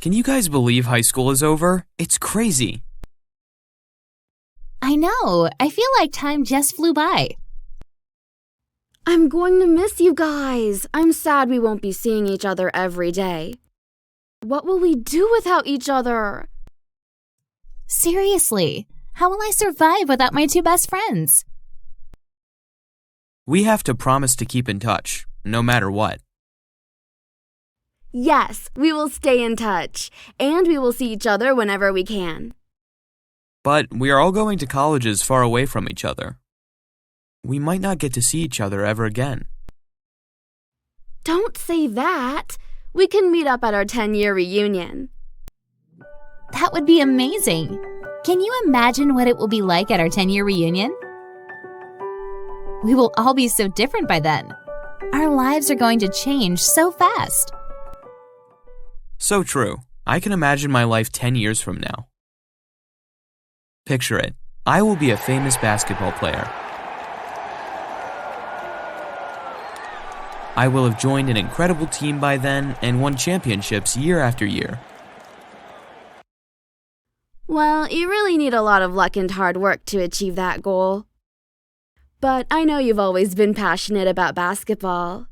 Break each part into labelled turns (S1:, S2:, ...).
S1: Can you guys believe high school is over? It's crazy.
S2: I know. I feel like time just flew by.
S3: I'm going to miss you guys. I'm sad we won't be seeing each other every day. What will we do without each other?
S2: Seriously, how will I survive without my two best friends?
S1: We have to promise to keep in touch, no matter what.
S3: Yes, we will stay in touch, and we will see each other whenever we can.
S1: But we are all going to colleges far away from each other. We might not get to see each other ever again.
S3: Don't say that. We can meet up at our 10-year reunion.
S2: That would be amazing. Can you imagine what it will be like at our 10-year reunion? We will all be so different by then. Our lives are going to change so fast.
S1: So true. I can imagine my life 10 years from now. Picture it. I will be a famous basketball player. I will have joined an incredible team by then and won championships year after year.
S3: Well, you really need a lot of luck and hard work to achieve that goal. But I know you've always been passionate about basketball.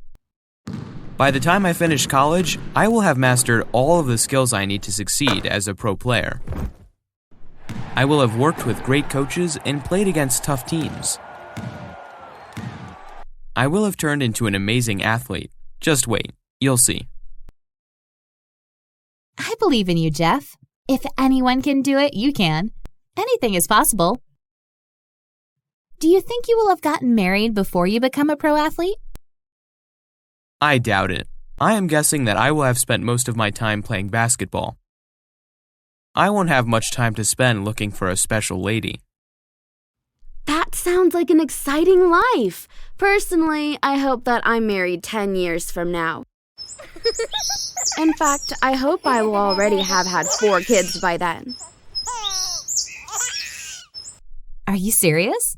S1: By the time I finish college, I will have mastered all of the skills I need to succeed as a pro player. I will have worked with great coaches and played against tough teams. I will have turned into an amazing athlete. Just wait, you'll see.
S2: I believe in you, Jeff. If anyone can do it, you can. Anything is possible. Do you think you will have gotten married before you become a pro athlete?
S1: I doubt it. I am guessing that I will have spent most of my time playing basketball. I won't have much time to spend looking for a special lady.
S3: That sounds like an exciting life. Personally, I hope that I'm married 10 years from now. In fact, I hope I will already have had 4 kids by then.
S2: Are you serious?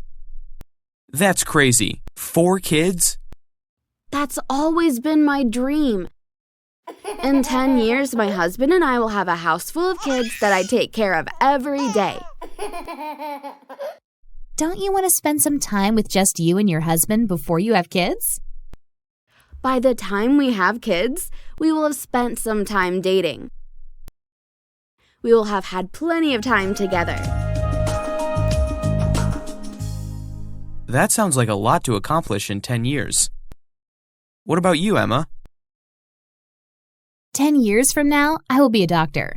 S1: That's crazy. 4 kids?
S3: That's always been my dream. In 10 years, my husband and I will have a house full of kids that I take care of every day.
S2: Don't you want to spend some time with just you and your husband before you have kids?
S3: By the time we have kids, we will have spent some time dating. We will have had plenty of time together.
S1: That sounds like a lot to accomplish in 10 years. What about you, Emma?
S2: 10 years from now, I will be a doctor.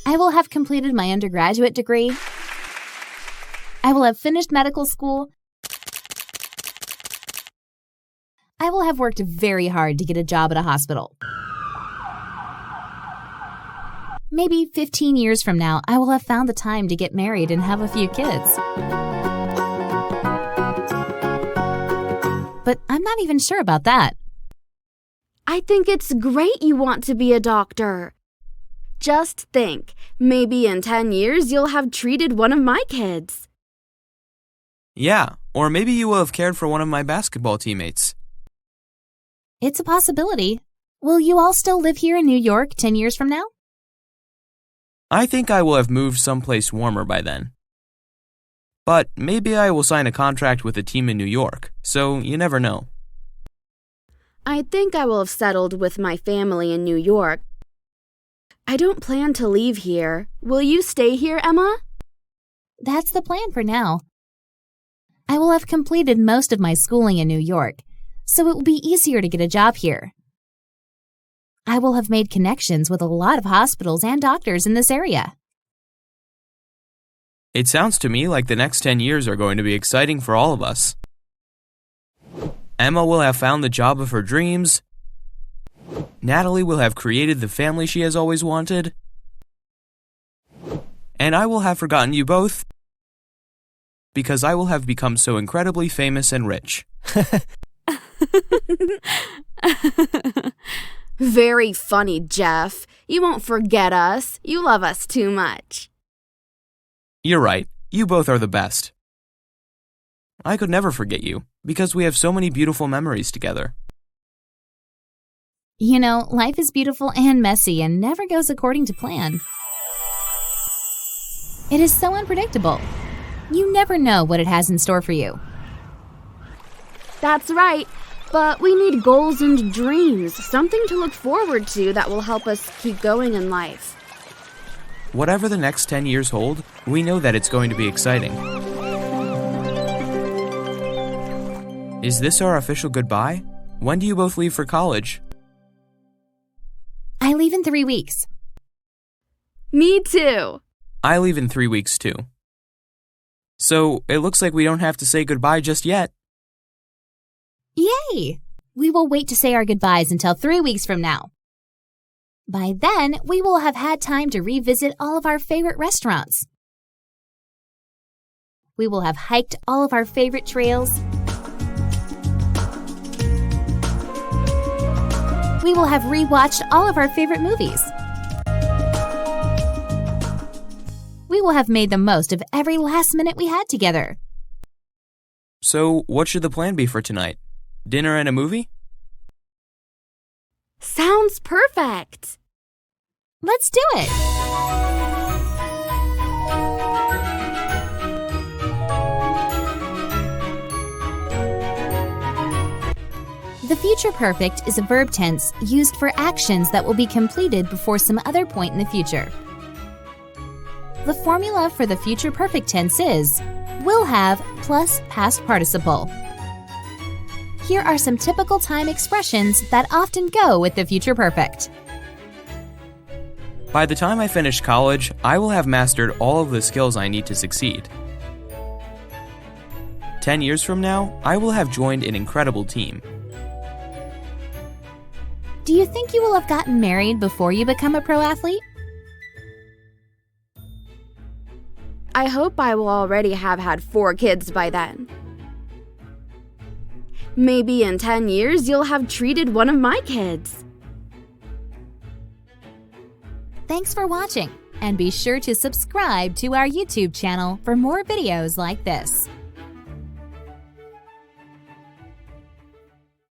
S2: I will have completed my undergraduate degree. I will have finished medical school. I will have worked very hard to get a job at a hospital. Maybe 15 years from now, I will have found the time to get married and have a few kids. But I'm not even sure about that.
S3: I think it's great you want to be a doctor. Just think, maybe in 10 years you'll have treated one of my kids.
S1: Yeah, or maybe you will have cared for one of my basketball teammates.
S2: It's a possibility. Will you all still live here in New York 10 years from now?
S1: I think I will have moved someplace warmer by then. But maybe I will sign a contract with a team in New York, so you never know.
S3: I think I will have settled with my family in New York. I don't plan to leave here. Will you stay here, Emma?
S2: That's the plan for now. I will have completed most of my schooling in New York, so it will be easier to get a job here. I will have made connections with a lot of hospitals and doctors in this area.
S1: It sounds to me like the next 10 years are going to be exciting for all of us. Emma will have found the job of her dreams. Natalie will have created the family she has always wanted. And I will have forgotten you both because I will have become so incredibly famous and rich.
S3: Very funny, Jeff. You won't forget us. You love us too much.
S1: You're right. You both are the best. I could never forget you because we have so many beautiful memories together.
S2: You know, life is beautiful and messy and never goes according to plan. It is so unpredictable. You never know what it has in store for you.
S3: That's right, but we need goals and dreams, something to look forward to that will help us keep going in life.
S1: Whatever the next 10 years hold, we know that it's going to be exciting. Is this our official goodbye? When do you both leave for college?
S2: I leave in 3 weeks.
S3: Me too.
S1: I leave in 3 weeks too. So it looks like we don't have to say goodbye just yet.
S2: Yay! We will wait to say our goodbyes until 3 weeks from now. By then, we will have had time to revisit all of our favorite restaurants. We will have hiked all of our favorite trails. We will have rewatched all of our favorite movies. We will have made the most of every last minute we had together.
S1: So what should the plan be for tonight? Dinner and a movie?
S3: Sounds perfect.
S2: Let's do it! The future perfect is a verb tense used for actions that will be completed before some other point in the future. The formula for the future perfect tense is will have plus past participle. Here are some typical time expressions that often go with the future perfect.
S1: By the time I finish college, I will have mastered all of the skills I need to succeed. 10 years from now, I will have joined an incredible team.
S2: Do you think you will have gotten married before you become a pro athlete?
S3: I hope I will already have had 4 kids by then. Maybe in 10 years you'll have treated one of my kids.
S2: Thanks for watching, and be sure to subscribe to our YouTube channel for more videos like this.